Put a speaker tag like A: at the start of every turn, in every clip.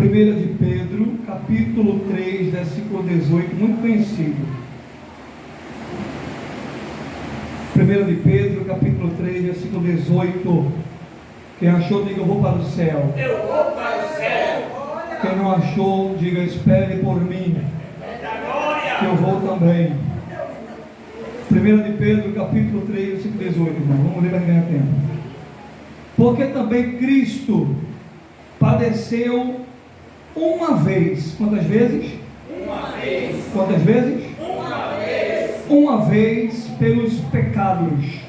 A: 1 de Pedro, capítulo 3, versículo 18, muito conhecido. 1 de Pedro, capítulo 3, versículo 18. Quem achou, diga: eu vou para o céu.
B: Eu vou para o céu.
A: Quem não achou, diga: espere por mim, que eu vou também. 1 de Pedro, capítulo 3, versículo 18, irmão. Vamos ler para ganhar tempo. Porque também Cristo padeceu uma vez. Quantas vezes?
B: Uma vez.
A: Quantas vezes?
B: Uma vez.
A: Uma vez pelos pecados,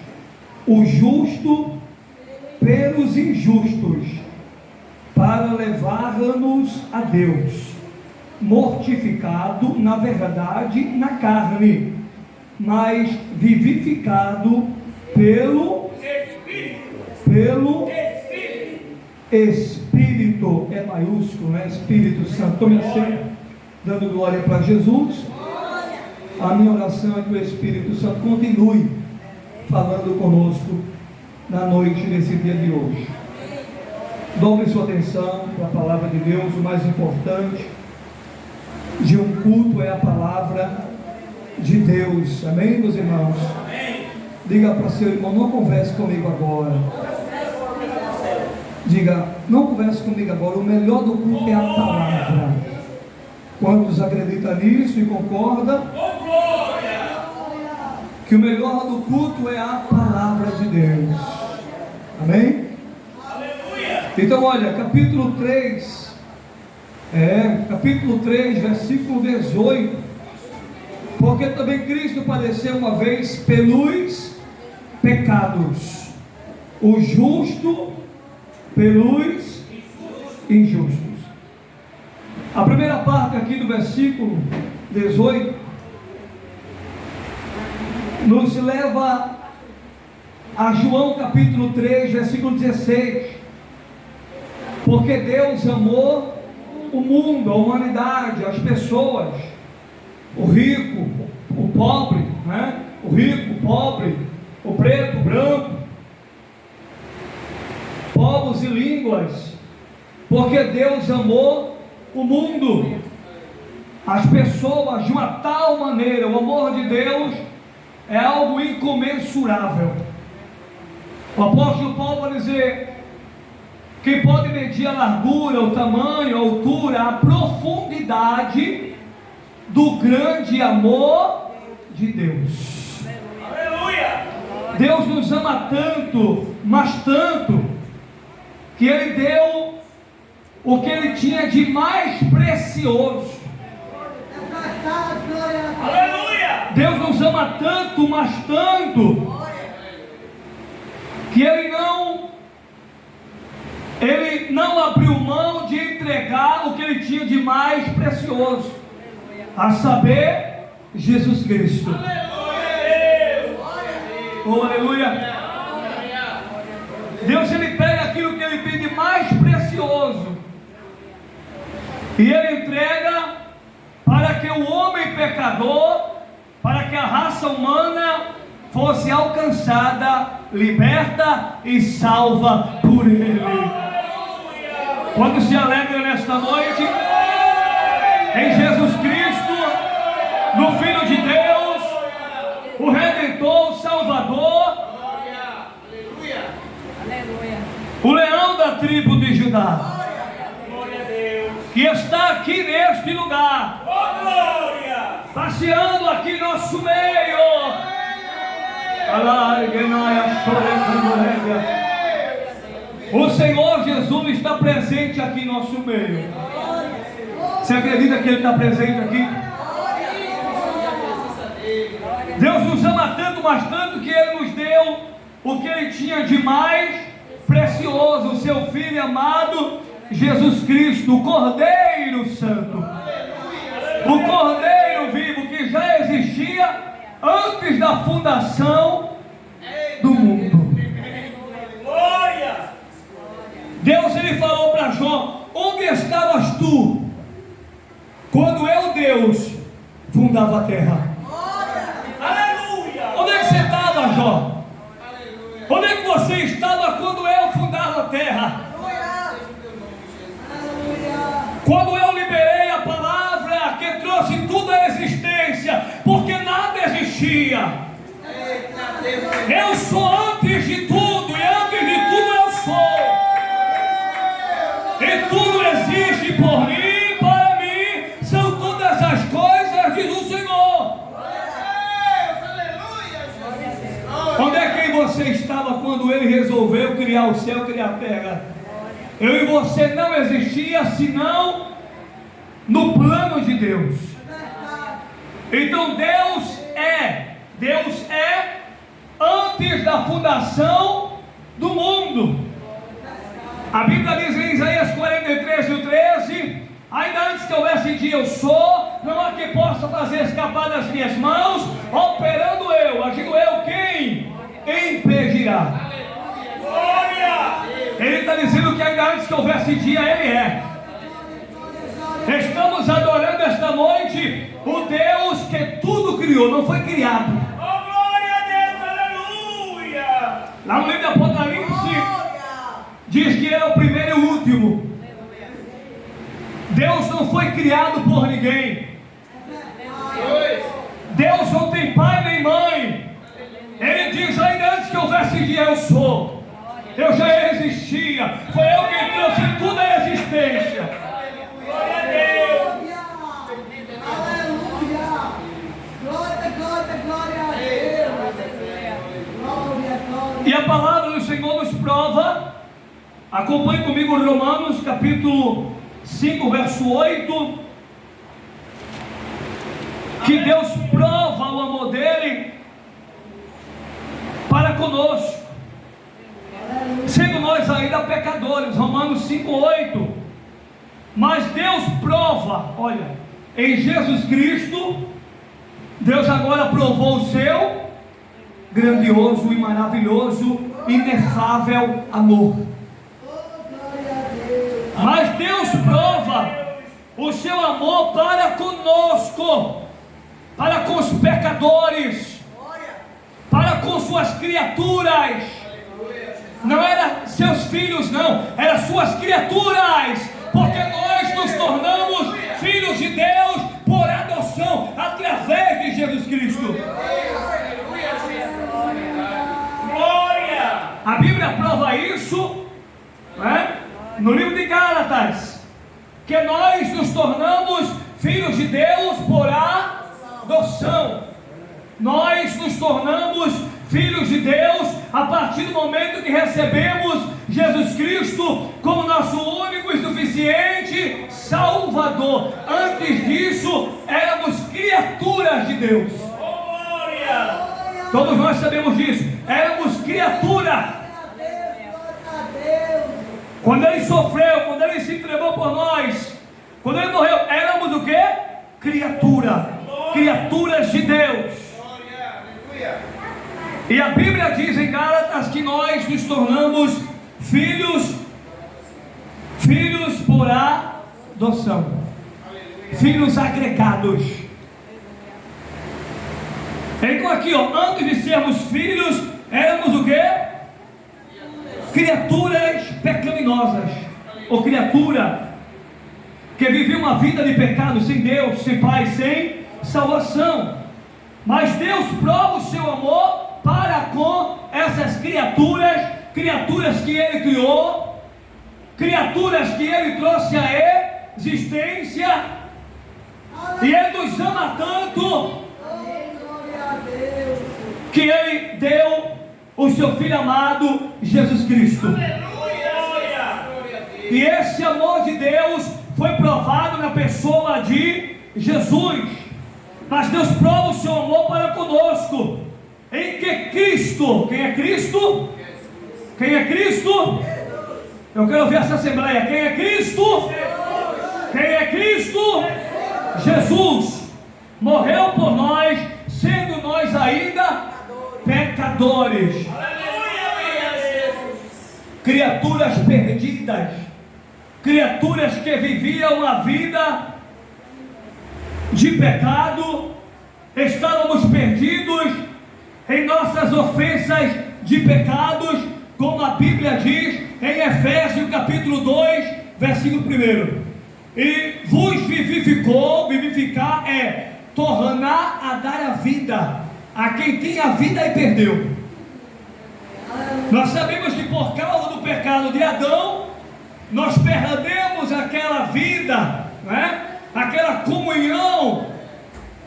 A: o justo pelos injustos, para levar-nos a Deus, mortificado na verdade na carne, mas vivificado pelo Espírito, é maiúsculo, né? Espírito Santo. Estou me dando glória para Jesus. A minha oração é que o Espírito Santo continue falando conosco na noite desse dia de hoje. Dobre sua atenção para a palavra de Deus. O mais importante de um culto é a palavra de Deus. Amém, meus irmãos? Diga para seu irmão: não converse comigo agora. Diga: não converse comigo agora. O melhor do culto é a palavra. Quantos acreditam nisso e concordam? Que o melhor do culto é a palavra de Deus. Amém? Então olha, capítulo 3, versículo 18. Porque também Cristo padeceu uma vez pelos pecados, o justo pelos injustos. A primeira parte aqui do versículo 18 nos leva a João capítulo 3, versículo 16. Porque Deus amou o mundo, a humanidade, as pessoas, o rico, o pobre, né? O rico, o pobre, o preto, o branco, povos e línguas. Porque Deus amou o mundo, as pessoas, de uma tal maneira. O amor de Deus é algo incomensurável. O apóstolo Paulo vai dizer: quem pode medir a largura, o tamanho, a altura, a profundidade do grande amor de Deus.
B: Aleluia!
A: Deus nos ama tanto, mas tanto, que Ele deu o que Ele tinha de mais precioso.
B: Aleluia!
A: Deus nos ama tanto, mas tanto, que Ele não abriu mão de entregar o que Ele tinha de mais precioso, a saber, Jesus Cristo. Oh, aleluia! Deus, Ele pega aquilo que Ele tem de mais precioso e Ele entrega para que o homem pecador, para que a raça humana fosse alcançada, liberta e salva por Ele. Quando se alegra nesta noite em Jesus Cristo, no Filho de Deus, o Redentor, o Salvador, o leão da tribo de Judá, que está aqui neste lugar, passeando aqui em nosso meio. O Senhor Jesus está presente aqui em nosso meio. Você acredita que Ele está presente aqui? Deus nos ama tanto, mas tanto, que Ele nos deu o que Ele tinha de mais precioso, o seu Filho amado, Jesus Cristo, o Cordeiro Santo, o Cordeiro vivo, que já existia antes da fundação do mundo. Deus, Ele falou para Jó: onde estavas tu quando eu, Deus, fundava a terra?
B: Aleluia!
A: Onde é que você estava, Jó? Onde é que você estava quando eu fundava a terra? Quando eu liberei a palavra que trouxe tudo à existência, porque nada existia. Eu sou antes de tudo, e antes de tudo eu sou. E tudo existe por mim, para mim, são todas as coisas, diz o Senhor. Onde é que você estava quando Ele resolveu criar o céu, criar a terra? Eu e você não existia senão no plano de Deus. Então Deus é antes da fundação do mundo. A Bíblia diz em Isaías 43:13: ainda antes que houvesse dia eu sou, não há que possa fazer escapar das minhas mãos, operando eu, agindo eu, quem impedirá? Ele está dizendo que ainda antes que houvesse dia, Ele é. Estamos adorando esta noite o Deus que tudo criou, não foi criado.
B: Oh, glória a Deus, aleluia!
A: Lá no livro de Apocalipse diz que Ele é o primeiro e o último. Deus não foi criado por ninguém. Deus não tem pai nem mãe. Ele diz: ainda antes que houvesse dia eu sou. Eu já existia. Foi eu quem trouxe tudo à existência.
B: Glória a Deus!
C: Aleluia! Glória, glória, glória a Deus! Glória, glória!
A: E a palavra do Senhor nos prova. Acompanhe comigo Romanos capítulo 5, verso 8. Que Deus prova o amor dele para conosco, sendo nós ainda pecadores. Romanos 5, 8. Mas Deus prova, olha, em Jesus Cristo, Deus agora provou o seu grandioso e maravilhoso, inefável amor. Mas Deus prova o seu amor para conosco, para com os pecadores, para com suas criaturas. Não eram seus filhos, não, eram suas criaturas, porque nós nos tornamos filhos de Deus por adoção, através de Jesus Cristo.
B: Glória!
A: A Bíblia prova isso, né? No livro de Gálatas, que nós nos tornamos filhos de Deus por adoção. Nós nos tornamos filhos de Deus a partir do momento que recebemos Jesus Cristo como nosso único e suficiente Salvador. Antes disso, éramos criaturas de Deus.
B: Glória!
A: Todos nós sabemos disso. Éramos criatura. Quando Ele sofreu, quando Ele se entregou por nós, quando Ele morreu, éramos o quê? Criatura. Criaturas de Deus. E a Bíblia diz em Gálatas que nós nos tornamos filhos por adoção. Filhos agregados. Então aqui, antes de sermos filhos, éramos o quê? Criaturas pecaminosas, ou criatura que vivia uma vida de pecado, sem Deus, sem Pai, sem salvação. Mas Deus prova o seu amor para com essas criaturas que Ele criou, criaturas que Ele trouxe à existência, e Ele nos ama tanto que Ele deu o seu Filho amado, Jesus Cristo.
B: Aleluia!
A: E esse amor de Deus foi provado na pessoa de Jesus. Mas Deus prova o seu amor para conosco, em que Cristo, quem é Cristo? Quem é Cristo? Eu quero ver essa assembleia. Quem é Cristo? Quem é Cristo? Jesus morreu por nós, sendo nós ainda pecadores, criaturas perdidas, criaturas que viviam a vida de pecado. Estávamos perdidos em nossas ofensas de pecados, como a Bíblia diz em Efésios capítulo 2, versículo 1. E vos vivificou. Vivificar é tornar a dar a vida a quem tem a vida e perdeu. Nós sabemos que por causa do pecado de Adão, nós perdemos aquela vida, né? Aquela comunhão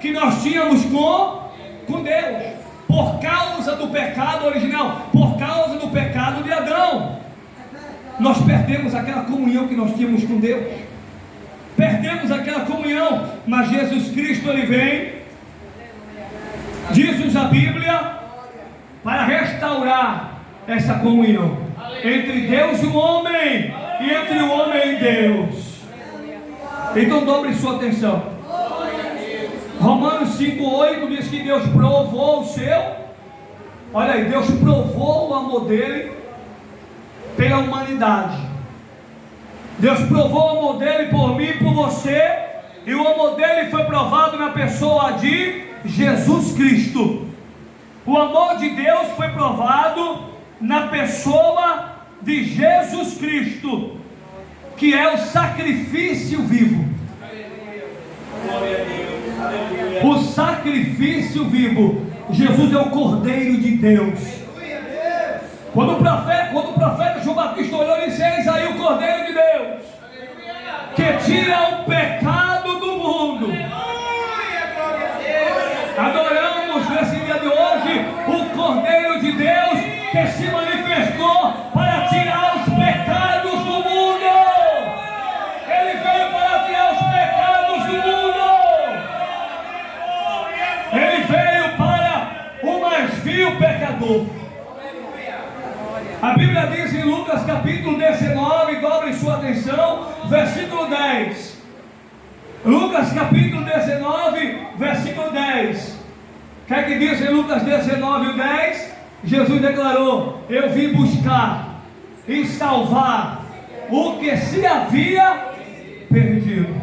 A: que nós tínhamos com Deus, por causa do pecado original, por causa do pecado de Adão. Nós perdemos aquela comunhão que nós tínhamos com Deus, perdemos aquela comunhão, mas Jesus Cristo, Ele vem, diz-nos a Bíblia, para restaurar essa comunhão entre Deus e o homem, e entre o homem e Deus. Então dobre sua atenção. Romanos 5,8 diz que Deus provou o seu, olha aí, Deus provou o amor dele pela humanidade. Deus provou o amor dele por mim e por você, e o amor dele foi provado na pessoa de Jesus Cristo. O amor de Deus foi provado na pessoa de Jesus Cristo, que é o sacrifício vivo. O sacrifício vivo. Jesus é o Cordeiro de Deus. Quando o profeta João Batista olhou e disse: eis aí o Cordeiro de Deus, que tira o pecado do mundo. Adoramos nesse dia de hoje o Cordeiro de Deus, que se manifestou para tirar os pecados do mundo. Ele veio para tirar os pecados do mundo. Ele veio para o mais vil pecador. A Bíblia diz em Lucas capítulo 19, dobre sua atenção, versículo 10. Lucas capítulo 19, versículo 10. O que é que diz em Lucas 19, 10? Jesus declarou: eu vim buscar e salvar o que se havia perdido.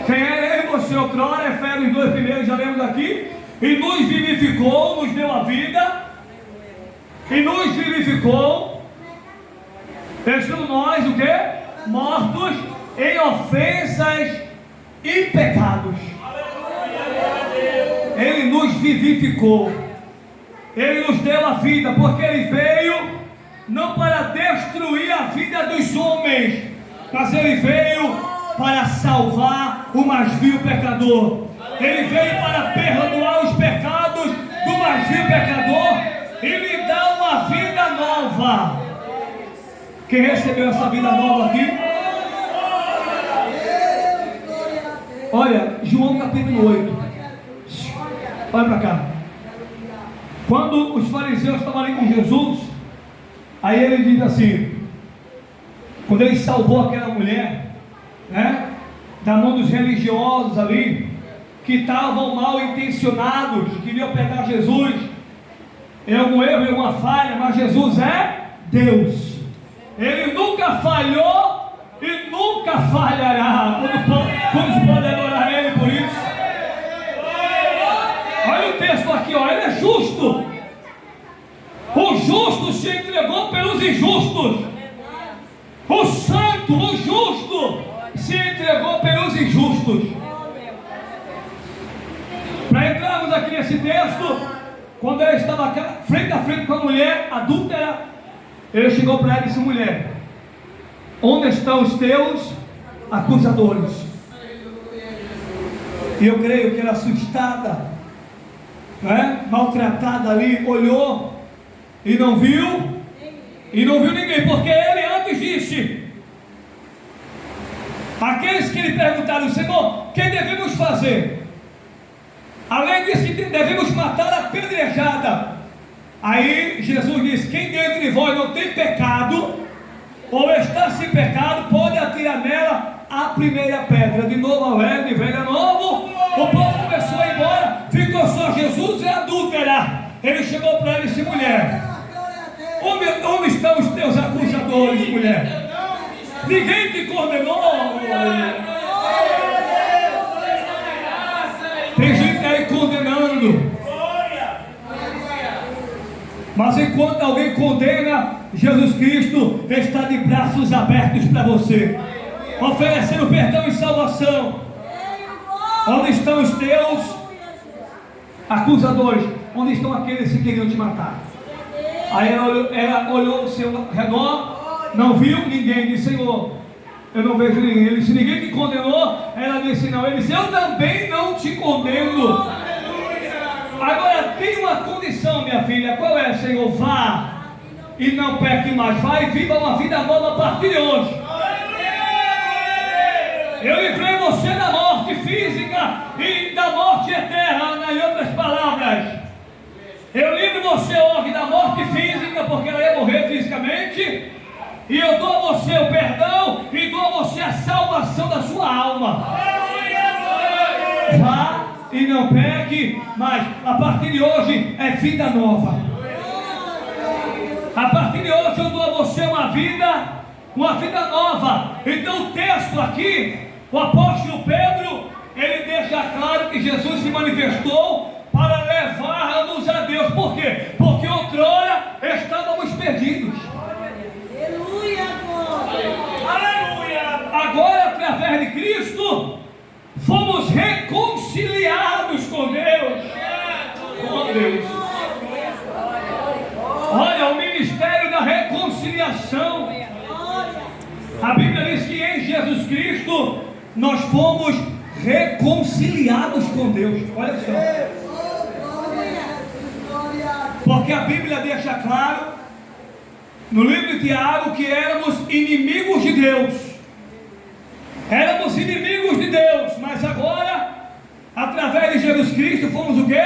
A: Quem era ele, você outrora, Efésios 2 primeiros, já lemos aqui, e nos vivificou, nos deu a vida, e nos vivificou, estando nós o quê? Mortos em ofensas e pecados. Ele nos vivificou, Ele nos deu a vida, porque Ele veio não para destruir a vida dos homens, mas Ele veio para salvar o mais vil pecador. Ele veio para perdoar os pecados do mais vil pecador e lhe dar uma vida nova. Quem recebeu essa vida nova aqui? Olha, João capítulo 8. Olha para cá. Quando os fariseus estavam ali com Jesus, aí ele diz assim, quando ele salvou aquela mulher, né, da mão dos religiosos ali, que estavam mal intencionados, queriam pegar Jesus em algum erro, em alguma falha, mas Jesus é Deus. Ele nunca falhou e nunca falhará. Quando se pode adorar Ele por isso? Olha o texto aqui, ó, Ele é justo. O justo se entregou pelos injustos. O santo, o justo, se entregou pelos injustos. Para entrarmos aqui nesse texto, quando ele estava frente a frente com a mulher adúltera, ele chegou para ela e disse: mulher, onde estão os teus acusadores? E eu creio que ela, assustada, né, maltratada ali, olhou e não viu ninguém, porque ele antes disse: aqueles que lhe perguntaram: Senhor, o que devemos fazer? Além disso, que devemos matar a apedrejada. Aí Jesus disse: quem dentre vós não tem pecado, ou está sem pecado, pode atirar nela a primeira pedra. De novo ao velho, de velho a novo. O povo começou a ir embora, ficou só Jesus e a adúltera. Ele chegou para ela e disse: mulher, onde estão os teus acusadores, mulher? Ninguém te condenou. Tem gente aí condenando, mas enquanto alguém condena, Jesus Cristo está de braços abertos para você. oferecendo perdão e salvação. Onde estão os teus acusadores? Onde estão aqueles que queriam te matar? Aí ela olhou ao seu redor, não viu ninguém, disse: Senhor, eu não vejo ninguém. Ele disse: ninguém te condenou? Ela disse: não. Ele disse: eu também não te condeno. Agora tem uma condição, minha filha. Qual é, Senhor? Vá e não peque mais. Vá e viva uma vida nova a partir de hoje. Eu livrei você da morte física e da morte eterna, em outras palavras. Eu livro você hoje da morte física, porque ela ia morrer fisicamente. E eu dou a você o perdão e dou a você a salvação da sua alma. Vá e não peque, mas a partir de hoje é vida nova. A partir de hoje eu dou a você uma vida nova. Então o texto aqui, o apóstolo Pedro, ele deixa claro que Jesus se manifestou para levar-nos a Deus. Por quê? Porque outrora estávamos perdidos. Agora, através de Cristo, fomos reconciliados com Deus. Oh, Deus. Olha, o ministério da reconciliação. A Bíblia diz que em Jesus Cristo nós fomos reconciliados com Deus. Olha só. Porque a Bíblia deixa claro no livro de Tiago que éramos inimigos de Deus. Éramos inimigos de Deus, mas agora, através de Jesus Cristo, fomos o quê?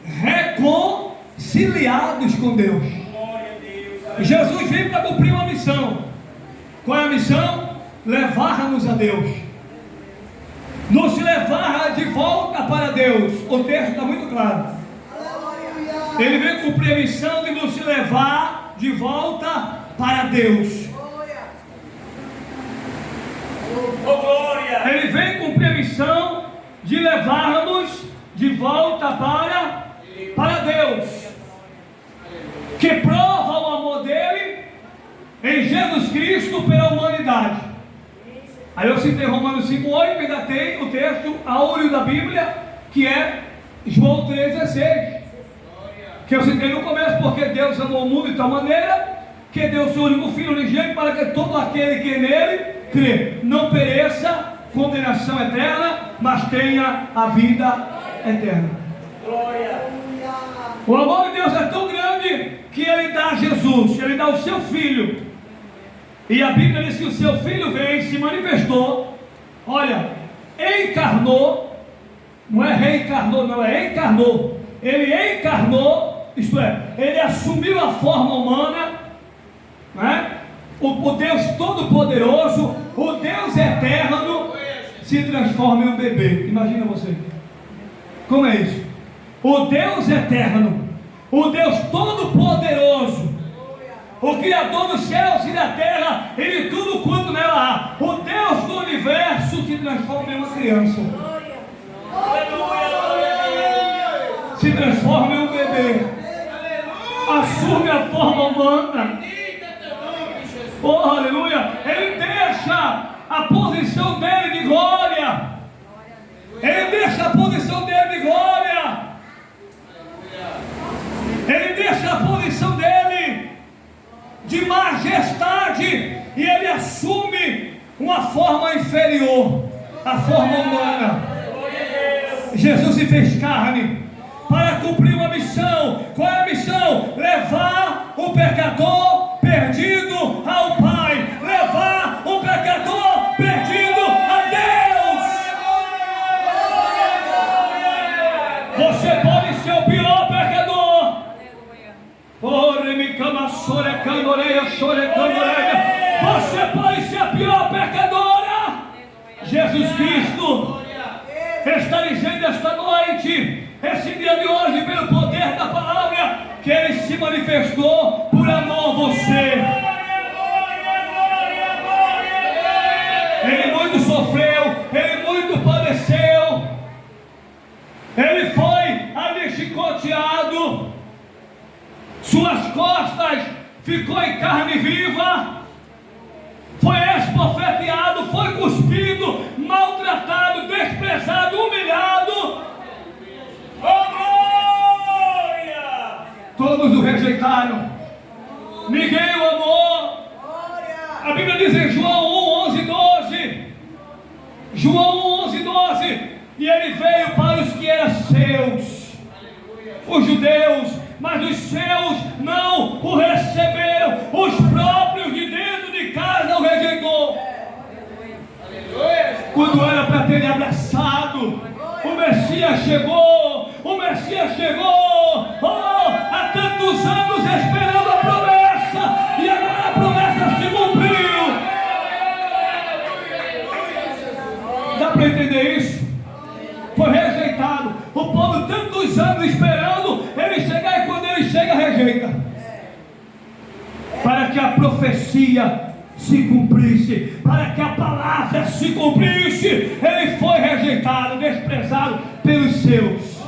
A: Reconciliados com Deus. Jesus veio para cumprir uma missão. Qual é a missão? Levar-nos a Deus. Nos levar de volta para Deus. O texto está muito claro. Ele veio cumprir a missão de nos levar de volta para Deus. Ele vem cumprir a missão de levar-nos de volta para Deus, que prova o amor dele em Jesus Cristo pela humanidade. Aí eu citei Romanos 5,8, ainda tem o texto áureo da Bíblia, que é João 3,16, que eu citei no começo, porque Deus amou o mundo de tal maneira que deu o seu único Filho unigênito para que todo aquele que nele crê não pereça, condenação eterna, mas tenha a vida eterna. O amor de Deus é tão grande que ele dá a Jesus, ele dá o seu Filho. E a Bíblia diz que o seu Filho veio, se manifestou, olha, encarnou, não é reencarnou, não, é encarnou. Ele encarnou, isto é, ele assumiu a forma humana, né? O Deus Todo-Poderoso, o Deus Eterno, se transforma em um bebê. Imagina você. Como é isso? O Deus Eterno, o Deus Todo-Poderoso, o Criador dos céus e da terra e de tudo quanto nela há, o Deus do universo se transforma em uma criança. Se transforma em um bebê. Assume a forma humana. Oh, aleluia! Ele deixa a posição dele de glória. Ele deixa a posição dele de glória. Ele deixa a posição dele de majestade. E ele assume uma forma inferior, a forma humana. Jesus se fez carne para cumprir uma missão. Qual é a missão? Levar o pecador perdido ao Pai, levar o pecador perdido a Deus. Você pode ser o pior pecador. Você pode ser a pior pecadora. Jesus Cristo está dizendo esta noite, esse dia de hoje, pelo poder da palavra, que Ele se manifestou por amor a você. Ele muito sofreu, Ele muito padeceu, Ele foi ali chicoteado, suas costas ficou em carne viva, foi esbofeteado, rejeitaram. Ninguém o amou. A Bíblia diz em João 1, 11, 12. João 1, 11, 12. E ele veio para os que eram seus, os judeus, mas os seus não o receberam. Os próprios de dentro de casa o rejeitou. Quando era para ter abraçado, o Messias chegou. O Messias chegou. Oh, há tantos anos esperando a promessa, e agora a promessa se cumpriu. Dá para entender isso? Foi rejeitado. O povo tantos anos esperando ele chegar, e quando ele chega, rejeita. Para que a profecia se cumprisse, para que a palavra se cumprisse, ele foi rejeitado, desprezado pelos seus.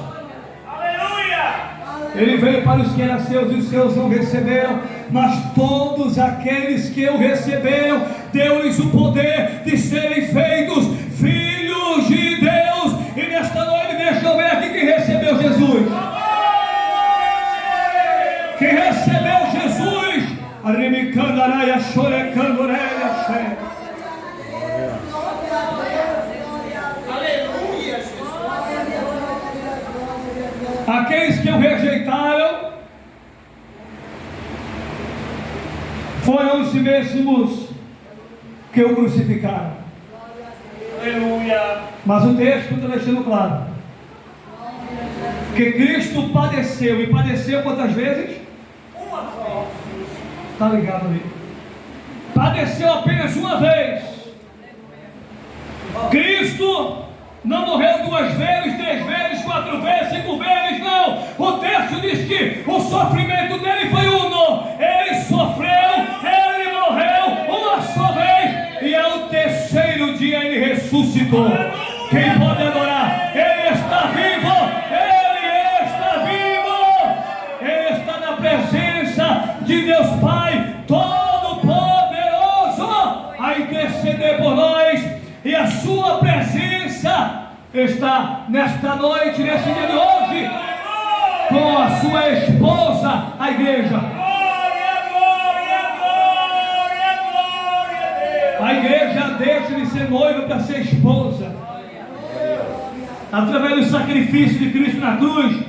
B: Aleluia!
A: Ele veio para os que eram seus, e os seus não receberam, mas todos aqueles que o receberam, deu-lhes o poder de serem feitos filhos de Deus. E nesta noite, deixa eu ver aqui quem recebeu Jesus. Quem recebeu Jesus? Arimicandareia, chorecandoreia, che. Aqueles que o rejeitaram foram os mesmos que o crucificaram.
B: Aleluia!
A: Mas o texto está deixando claro que Cristo padeceu, e padeceu quantas vezes?
B: Uma só.
A: Está ligado ali? Padeceu apenas uma vez. Cristo não morreu 2 vezes, 3 vezes, 4 vezes, 5 vezes, não. O texto diz que o sofrimento dele foi uno. Ele sofreu, ele morreu uma só vez, e ao 3º dia ele ressuscitou. Quem pode adorar? Ele está vivo, ele está vivo, ele está na presença de Deus Pai Todo-Poderoso a interceder por nós, e a sua presença está nesta noite, nesse dia de hoje, com a sua esposa, a igreja.
B: Glória, glória, glória, glória a Deus!
A: A igreja deixa de ser noiva para ser esposa. Através do sacrifício de Cristo na cruz,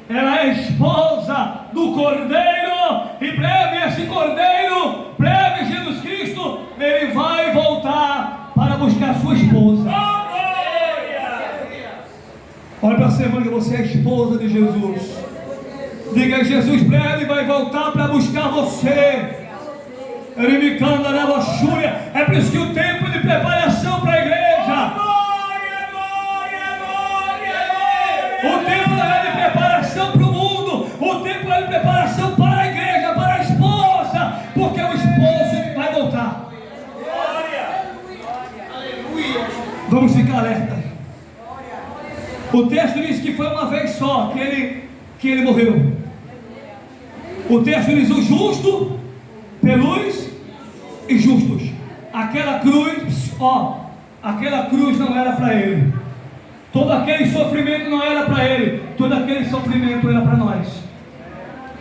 A: ela é esposa do Cordeiro, e breve esse Cordeiro, breve Jesus Cristo, ele vai voltar para buscar sua esposa. Olha para a semana que você é esposa de Jesus. Diga: Jesus breve vai voltar para buscar você. Ele me canta na luxúria. É por isso que o tempo de preparação para a igreja, o tempo de preparação para o mundo, o tempo de preparação para a igreja, para a esposa, porque o esposo vai voltar. Vamos ficar alerta. O texto diz que foi uma vez só que ele morreu. O texto diz: o justo pelos injustos. Aquela cruz, aquela cruz não era para ele. Todo aquele sofrimento não era para ele. Todo aquele sofrimento era para nós.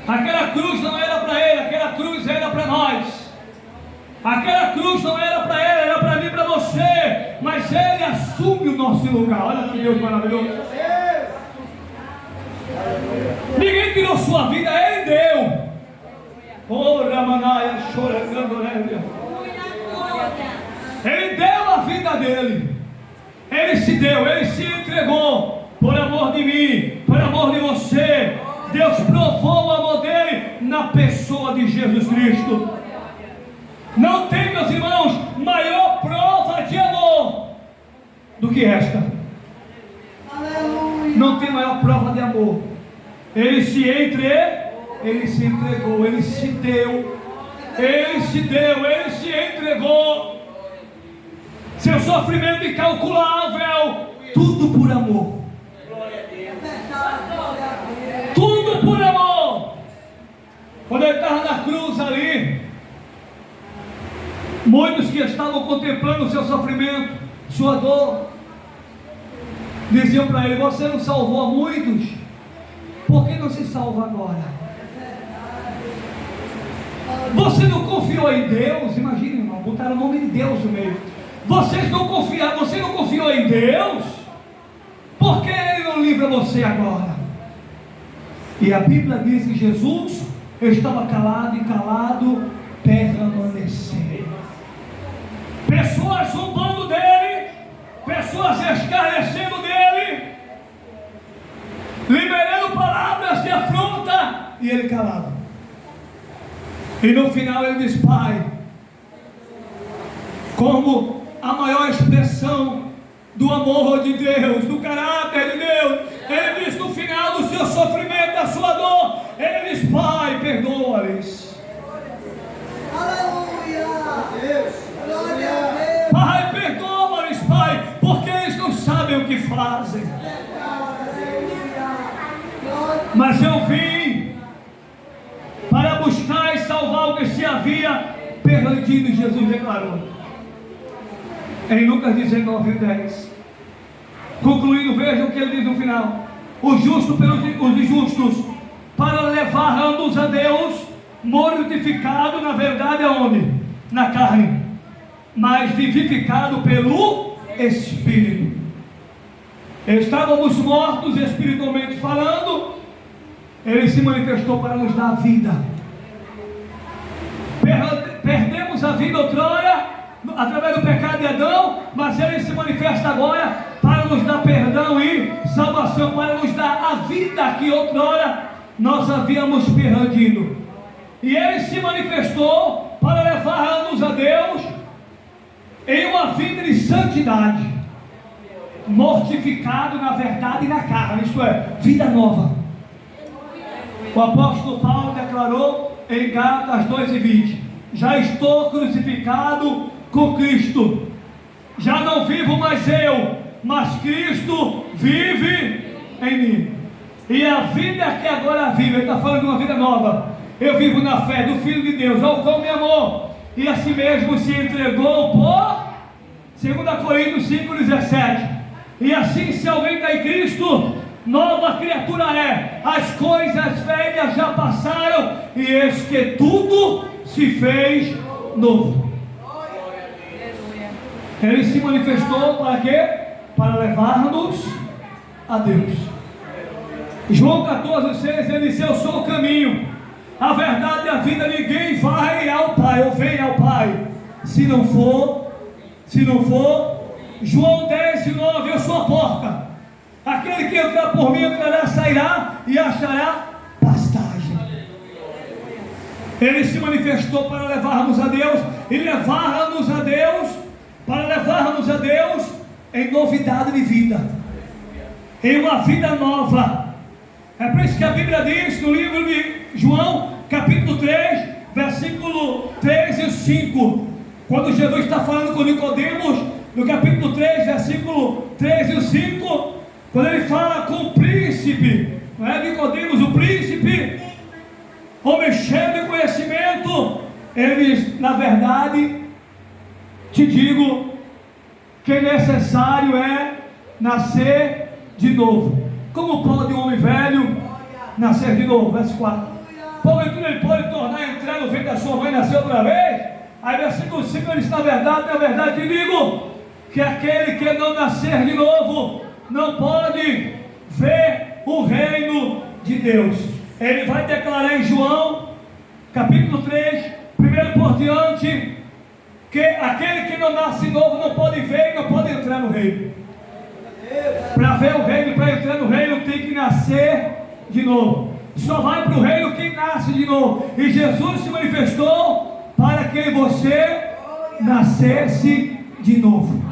A: Aquela cruz não era para ele, aquela cruz era para nós. Aquela cruz não era para ele, era para mim, para você. Mas ele assume o nosso lugar. Olha que Deus maravilhoso. Ninguém tirou sua vida, ele deu. Oh, Ramanaia, chorando, ele deu a vida dele. Ele se deu, ele se entregou por amor de mim, por amor de você. Deus provou o amor dele na pessoa de Jesus Cristo. Não tem, meus irmãos, maior prova de amor do que esta. Não tem maior prova de amor. Ele se entregou, ele se deu, ele se entregou. Seu sofrimento incalculável, tudo por amor. Tudo por amor. Quando ele estava na cruz ali, muitos que estavam contemplando o seu sofrimento, sua dor, diziam para ele: você não salvou a muitos, por que não se salva agora? Você não confiou em Deus? Imagina, irmão, botaram o nome de Deus no meio. Você não confiou em Deus? Por que Ele não livra você agora? E a Bíblia diz que Jesus estava calado e calado permaneceu. Pessoas zombando dele, pessoas escarnecendo dele, liberando palavras de afronta, e ele calado. E no final ele diz: Pai, como a maior expressão do amor de Deus, do caráter de Deus, ele diz no final do seu sofrimento, da sua dor, ele diz: Pai, perdoa-lhes.
C: Aleluia! Glória a Deus!
A: Pai, perdoa-lhes, Pai, porque eles não sabem o que fazem. Mas eu vim para buscar e salvar o que se havia perdido, Jesus declarou em Lucas 19:10. Concluindo, vejam o que ele diz no final: o justo pelos os injustos, para levar ambos a Deus, mortificado na verdade aonde? Na carne, mas vivificado pelo Espírito. Estávamos mortos espiritualmente falando, Ele se manifestou para nos dar vida. Perdemos a vida outrora, através do pecado de Adão, mas Ele se manifesta agora para nos dar perdão e salvação, para nos dar a vida que outrora nós havíamos perdido. E Ele se manifestou para levar-nos a Deus em uma vida de santidade, mortificado na verdade e na carne, isto é, vida nova. O apóstolo Paulo declarou em Gálatas 2:20: já estou crucificado com Cristo, já não vivo mais eu, mas Cristo vive em mim. E a vida que agora vivo, ele está falando de uma vida nova. Eu vivo na fé do Filho de Deus, ao qual me amou e a si mesmo se entregou por 2 Coríntios 5:17. E assim, se alguém está em Cristo, nova criatura é. As coisas velhas já passaram, e eis que tudo se fez novo. Ele se manifestou para quê? Para levar-nos a Deus. João 14:6, ele disse: eu sou o caminho, a verdade e a vida. Ninguém vai ao Pai, ou vem ao Pai, se não for João 10:9, eu sou a porta. Aquele que entrar por mim entrará, sairá e achará pastagem. Ele se manifestou para levar-nos a Deus, e levar-nos a Deus, para levar-nos a Deus em novidade de vida, em uma vida nova. É por isso que a Bíblia diz no livro de João, capítulo 3, versículo 3 e 5, quando Jesus está falando com Nicodemos, no capítulo 3, versículo 3 e 5, quando ele fala com o príncipe, não é Nicodemos, o príncipe, homem cheio de conhecimento, ele diz: na verdade te digo que necessário é nascer de novo. Como pode um homem velho nascer de novo? Verso 4. Porventura ele pode tornar a entrar no ventre da sua mãe e nascer outra vez? Aí versículo 5 ele diz: na verdade te digo que aquele que não nascer de novo não pode ver o reino de Deus. Ele vai declarar em João capítulo 3, primeiro por diante, que aquele que não nasce de novo não pode ver e não pode entrar no reino. Para ver o reino, para entrar no reino, tem que nascer de novo. Só vai para o reino quem nasce de novo. E Jesus se manifestou para que você nascesse de novo.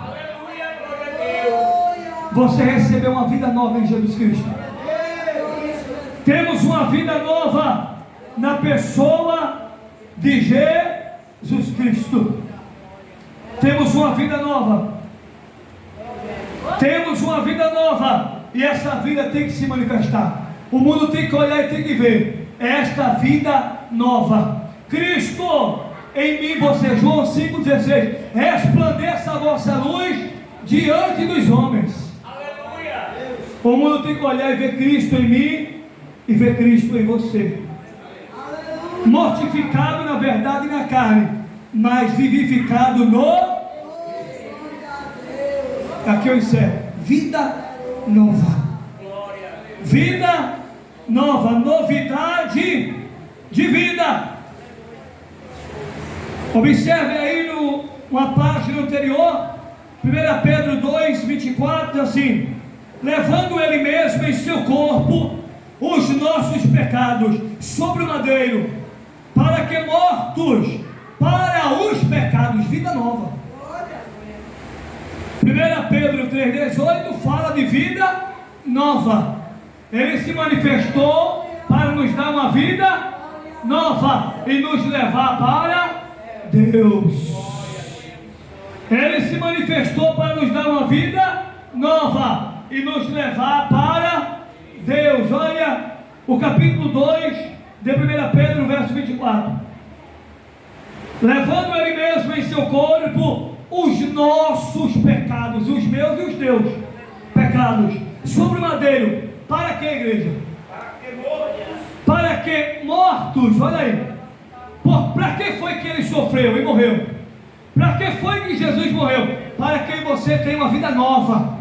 A: Você recebeu uma vida nova em Jesus Cristo. Temos uma vida nova na pessoa de Jesus Cristo. Temos uma vida nova. Temos uma vida nova. E essa vida tem que se manifestar. O mundo tem que olhar e tem que ver esta vida nova. Cristo em mim, você, João 5,16, resplandeça a vossa luz diante dos homens. O mundo tem que olhar e ver Cristo em mim e ver Cristo em você. mortificado na verdade e na carne, mas vivificado no... Aqui eu encerro. Vida nova. Vida nova, novidade de vida. Observe aí uma página anterior, 1 Pedro 2, 24, assim: levando ele mesmo em seu corpo os nossos pecados sobre o madeiro, para que mortos para os pecados, vida nova. 1 Pedro 3,18 fala de vida nova. Ele se manifestou para nos dar uma vida nova e nos levar para Deus. Ele se manifestou para nos dar uma vida nova e nos levar para Deus. Olha o capítulo 2 de 1 Pedro, verso 24: levando ele mesmo em seu corpo os nossos pecados, os meus e os teus pecados, sobre o madeiro. Para que, igreja? Para que mortos, olha aí, para que foi que ele sofreu e morreu? Para que foi que Jesus morreu? Para que você tenha uma vida nova,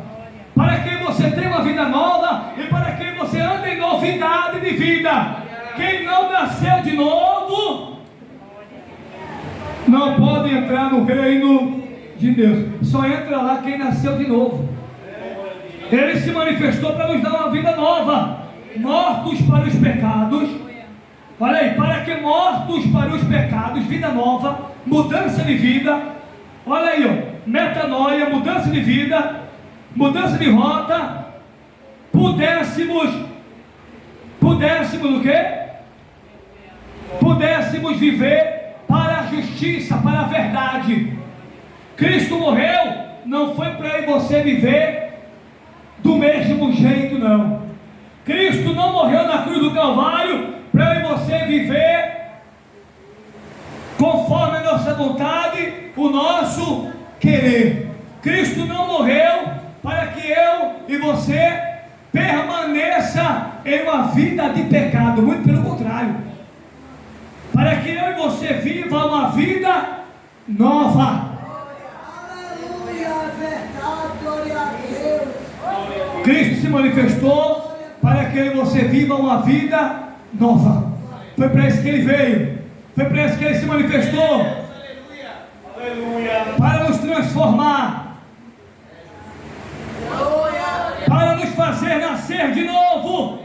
A: para que você tenha uma vida nova e para que você ande em novidade de vida. Quem não nasceu de novo não pode entrar no reino de Deus. Só entra lá quem nasceu de novo. Ele se manifestou para nos dar uma vida nova, mortos para os pecados. Olha aí, para que mortos para os pecados, vida nova, mudança de vida. Olha aí, ó, metanoia, mudança de vida, mudança de rota. Pudéssemos o quê? Pudéssemos viver para a justiça, para a verdade. Cristo morreu, não foi para eu e você viver do mesmo jeito, não. Cristo não morreu na cruz do Calvário para eu e você viver conforme a nossa vontade, o nosso querer. Cristo não morreu para que eu e você permaneça em uma vida de pecado, muito pelo contrário, para que eu e você viva uma vida nova.
C: Aleluia, verdade, glória a Deus.
A: Cristo se manifestou para que eu e você viva uma vida nova. Foi para isso que ele veio, foi para isso que ele se manifestou.
B: Aleluia.
A: Para nos transformar, para nos fazer nascer de novo,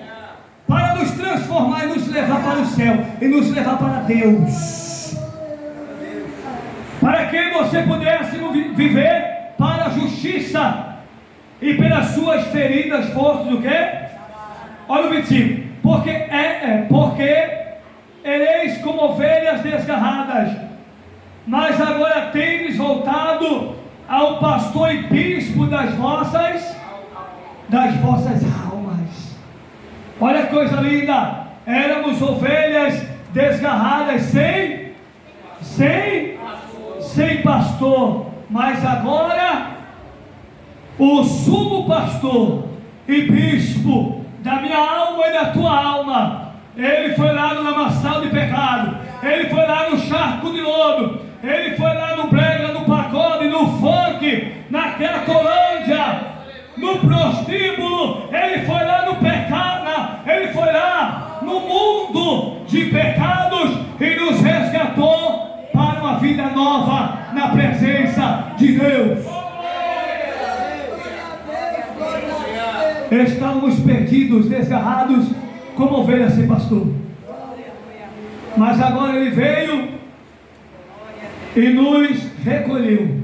A: para nos transformar e nos levar para o céu e nos levar para Deus, para que você pudesse viver para a justiça e pelas suas feridas fostes o quê? Olha o 25: porque ereis como ovelhas desgarradas, mas agora tendes voltado ao pastor e bispo das vossas almas. Olha que coisa linda. Éramos ovelhas desgarradas sem pastor, mas agora o sumo pastor e bispo da minha alma e da tua alma, ele foi lá no lamaçal de pecado, ele foi lá no charco de lodo, ele foi lá no brega, no pagode, no funk, na Cracolândia, no prostíbulo, ele foi lá no pecado, ele foi lá no mundo de pecados e nos resgatou para uma vida nova na presença de Deus. Estávamos perdidos, desgarrados, como ovelhas sem pastor, mas agora ele veio e nos recolheu.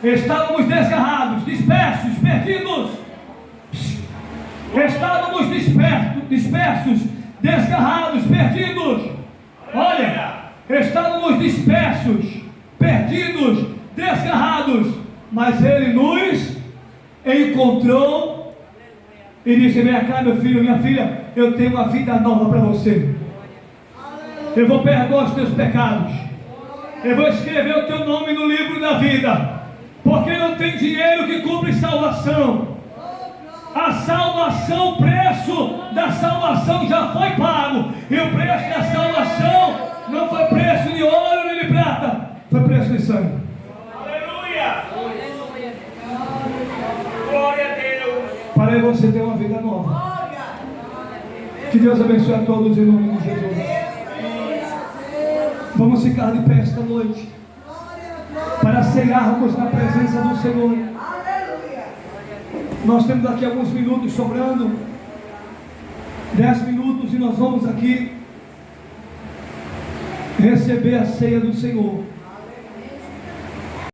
A: Estávamos desgarrados, dispersos, perdidos. Estávamos dispersos, desgarrados, perdidos. Olha, estávamos dispersos, perdidos, desgarrados, mas ele nos encontrou e disse: vem cá, meu filho, minha filha, eu tenho uma vida nova para você. Eu vou perdoar os teus pecados, eu vou escrever o teu nome no livro da vida, porque não tem dinheiro que cumpre salvação. A salvação, o preço da salvação já foi pago, e o preço da salvação sangue.
B: Aleluia. Glória a Deus.
A: Para você ter uma vida nova. Que Deus abençoe a todos em nome de Jesus. Vamos ficar de pé esta noite para cearmos na presença do Senhor. Nós temos aqui alguns minutos sobrando, 10 minutos, e nós vamos aqui receber a ceia do Senhor.